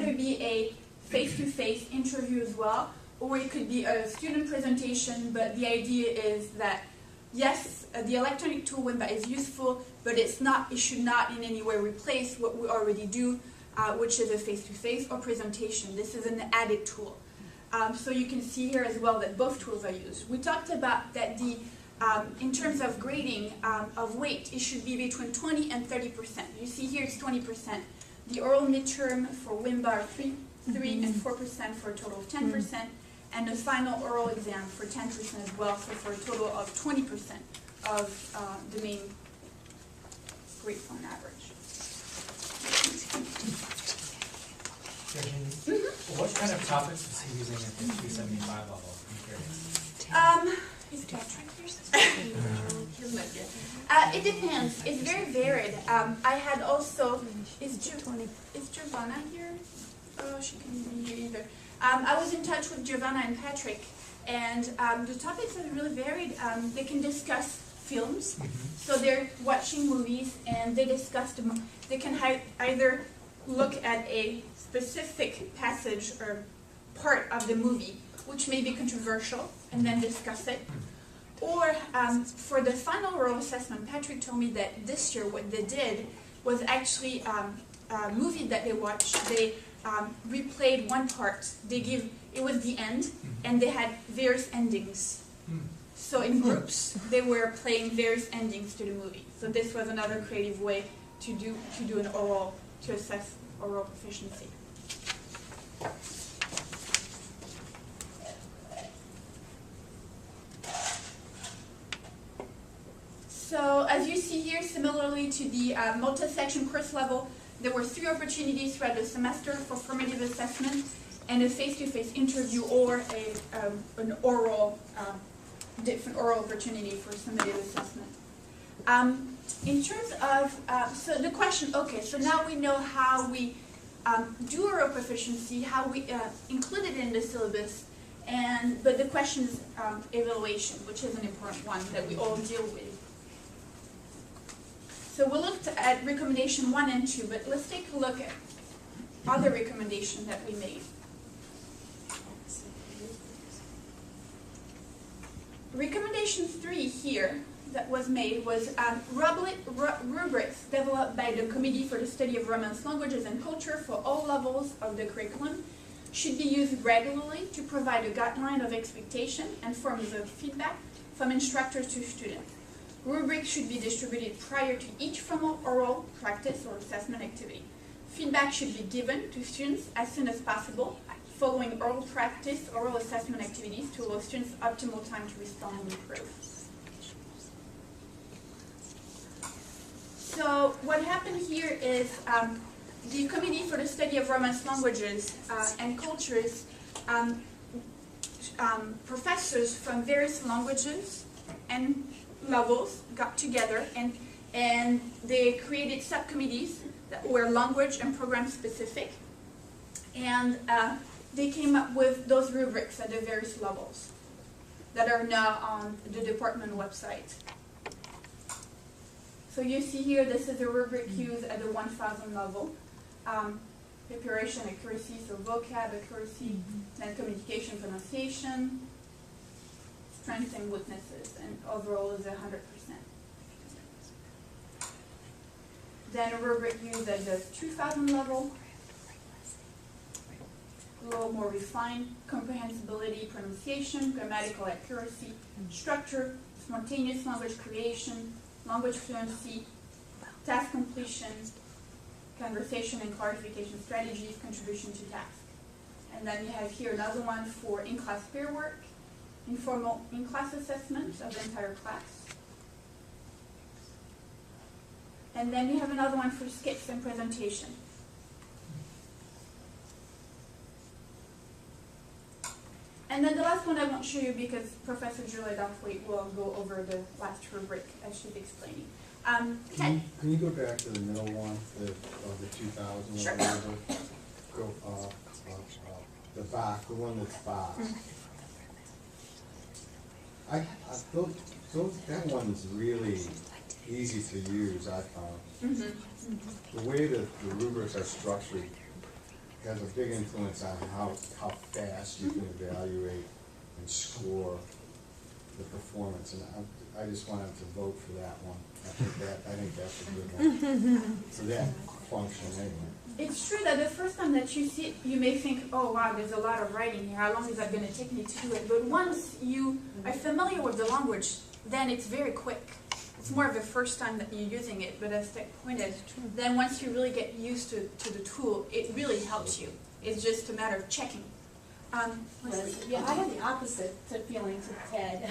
either be a face-to-face interview as well, or it could be a student presentation, but the idea is that, yes, the electronic tool WIMBA is useful, but it should not in any way replace what we already do, which is a face-to-face or presentation. This is an added tool. So you can see here as well that both tools are used. We talked about that in terms of grading of weight, it should be between 20 and 30%. You see here it's 20%. The oral midterm for WIMBA are 3 and 4% for a total of 10%, and the final oral exam for 10% as well, so for a total of 20% of the main grade point average. Virginie, what kind of topics is he using at the 275 level? I'm curious. Is Patrick here? It depends. It's very varied. I had also, is Giovanna here? Oh, she can't be here either. I was in touch with Giovanna and Patrick, and the topics are really varied. They can discuss films, so they're watching movies, and they discuss them. They can either look at a specific passage or part of the movie, which may be controversial, and then discuss it. Or for the final oral assessment, Patrick told me that this year what they did was actually a movie that they watched. They replayed one part. It was the end, and they had various endings. So in groups, they were playing various endings to the movie. So this was another creative way to do an oral, to assess oral proficiency. So as you see here, similarly to the multi-section course level, there were 3 opportunities throughout the semester for formative assessment and a face-to-face interview or an oral, different oral opportunity for summative assessment. In terms of, so the question, okay, so now we know how we do oral proficiency, how we include it in the syllabus, but the question is evaluation, which is an important one that we all deal with. So we looked at recommendation 1 and 2, but let's take a look at other recommendations that we made. Recommendation 3 here that was made was rubrics developed by the Committee for the Study of Romance Languages and Culture for all levels of the curriculum should be used regularly to provide a guideline of expectation and forms of feedback from instructors to students. Rubrics should be distributed prior to each formal oral practice or assessment activity. Feedback should be given to students as soon as possible following oral practice, oral assessment activities to allow students optimal time to respond and improve. So what happened here is the Committee for the Study of Romance Languages and Cultures, professors from various languages and levels got together and they created subcommittees that were language and program specific, and they came up with those rubrics at the various levels that are now on the department website. So you see here, this is a rubric used at the 1000 level. Preparation, accuracy, so vocab, accuracy, then communication, pronunciation, strengths and weaknesses, and overall is 100%. Then a rubric used at the 2000 level, a little more refined, comprehensibility, pronunciation, grammatical accuracy, structure, spontaneous language creation, language fluency, task completion, conversation and clarification strategies, contribution to task. And then you have here another one for in-class peer work, informal in-class assessment of the entire class. And then we have another one for skits and presentation. And then the last one I won't show you because Professor Julia Douthwaite will go over the last rubric as she's explaining. Can you go back to the middle one, the 2000? Sure. Go the back, the one that's back. That one's really easy to use, I found. The way that the rubrics are structured has a big influence on how fast you can evaluate and score the performance, and I just wanted to vote for that one. I think that's a good one for that function anyway. It's true that the first time that you see it, you may think, oh wow, there's a lot of writing here, how long is that going to take me to do it? But once you are familiar with the language, then it's very quick. It's more of the first time that you're using it, but as Tech pointed, then once you really get used to the tool, it really helps you. It's just a matter of checking. Yeah, I had the opposite feeling to Ted.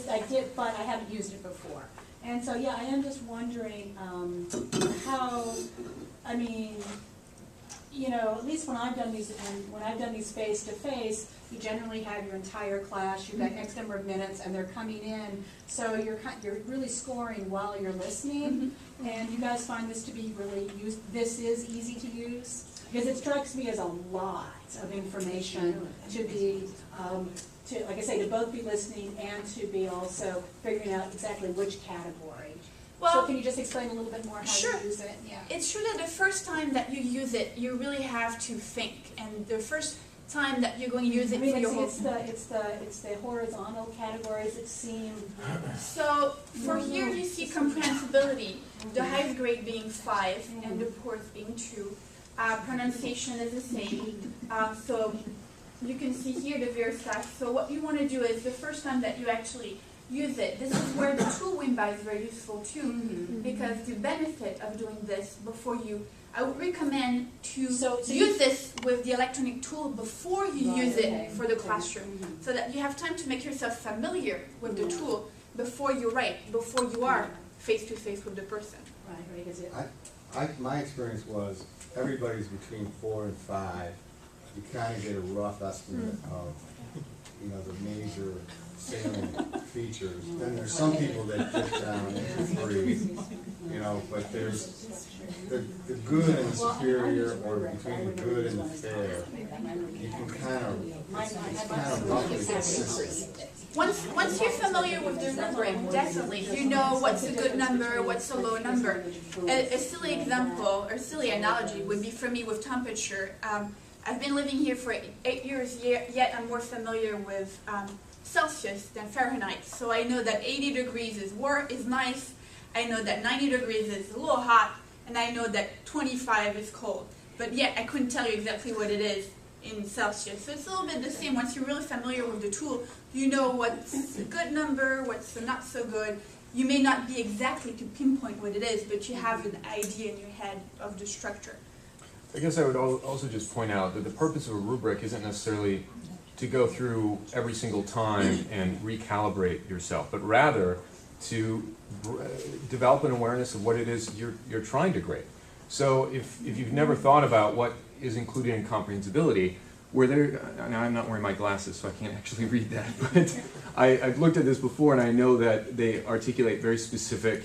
I did, but I haven't used it before. And so, yeah, I am just wondering how, I mean, you know, at least when I've done these face to face, you generally have your entire class, you've got X number of minutes, and they're coming in, so you're really scoring while you're listening. And you guys find this to be really this is easy to use? Because it strikes me as a lot of information to be, like I say, to both be listening and to be also figuring out exactly which category. Well, so can you just explain a little bit more how sure. you use it? Yeah. It's true that the first time that you use it, you really have to think, and the first time that you're going to use it for your whole... it's the horizontal categories that seem... So for here you see comprehensibility, the highest grade being 5 and the poorest being 2. Pronunciation is the same. So you can see here the various tasks. So what you want to do is the first time that you actually use it, this is where the tool Wimba is very useful too, because the benefit of doing this before I would recommend to use this with the electronic tool before you use it for the classroom, so that you have time to make yourself familiar with the tool before you write, before you are face to face with the person. Right, My experience was everybody's between 4 and 5. You kind of get a rough estimate of, you know, the major salient features. Then there's some people that get down into 3, you know, but there's the good and the superior, or between the good and the fair. You can kind of roughly consistent. Once you're familiar with the rubric, definitely, you know what's a good number, what's a low number. A silly example, or silly analogy would be for me with temperature. I've been living here for 8 years, yet I'm more familiar with Celsius than Fahrenheit. So I know that 80 degrees is nice, I know that 90 degrees is a little hot, and I know that 25 is cold. But yet I couldn't tell you exactly what it is in Celsius. So it's a little bit the same. Once you're really familiar with the tool, you know what's a good number, what's not so good. You may not be exactly to pinpoint what it is, but you have an idea in your head of the structure. I guess I would also just point out that the purpose of a rubric isn't necessarily to go through every single time and recalibrate yourself, but rather to develop an awareness of what it is you're trying to grade. So if you've never thought about what is included in comprehensibility, now I'm not wearing my glasses, so I can't actually read that, but I've looked at this before, and I know that they articulate very specific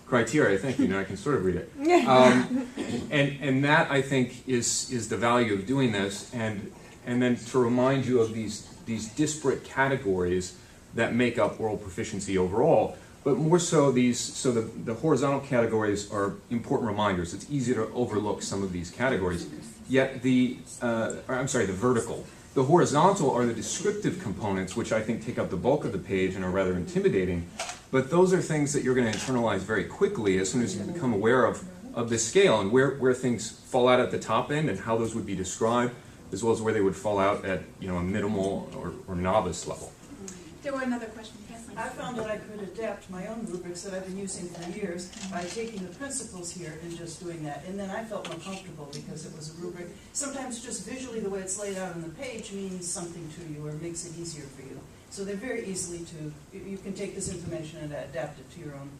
criteria. Thank you. Now I can sort of read it. And that, I think, is the value of doing this, and then to remind you of these disparate categories that make up oral proficiency overall. But more so, the horizontal categories are important reminders. It's easy to overlook some of these categories. Yet the vertical. The horizontal are the descriptive components, which I think take up the bulk of the page and are rather intimidating. But those are things that you're going to internalize very quickly as soon as you become aware of this scale and where things fall out at the top end and how those would be described, as well as where they would fall out at a minimal or novice level. There were another question. I found that I could adapt my own rubrics that I've been using for years by taking the principles here and just doing that. And then I felt more comfortable because it was a rubric. Sometimes just visually the way it's laid out on the page means something to you or makes it easier for you. So they're very easily you can take this information and adapt it to your own.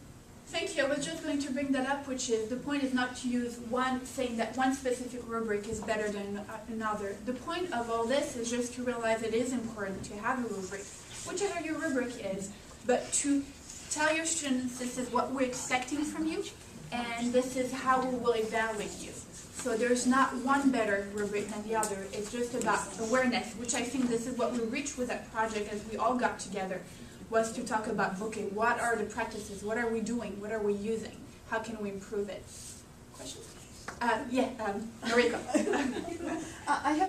Thank you. I was just going to bring that up, which is the point is not to use one thing that one specific rubric is better than another. The point of all this is just to realize it is important to have a rubric, whichever your rubric is, but to tell your students this is what we're expecting from you, and this is how we will evaluate you. So there's not one better rubric than the other. It's just about awareness, which I think this is what we reached with that project as we all got together, was to talk about, okay, what are the practices? What are we doing? What are we using? How can we improve it? Questions? Yeah, Mariko. I have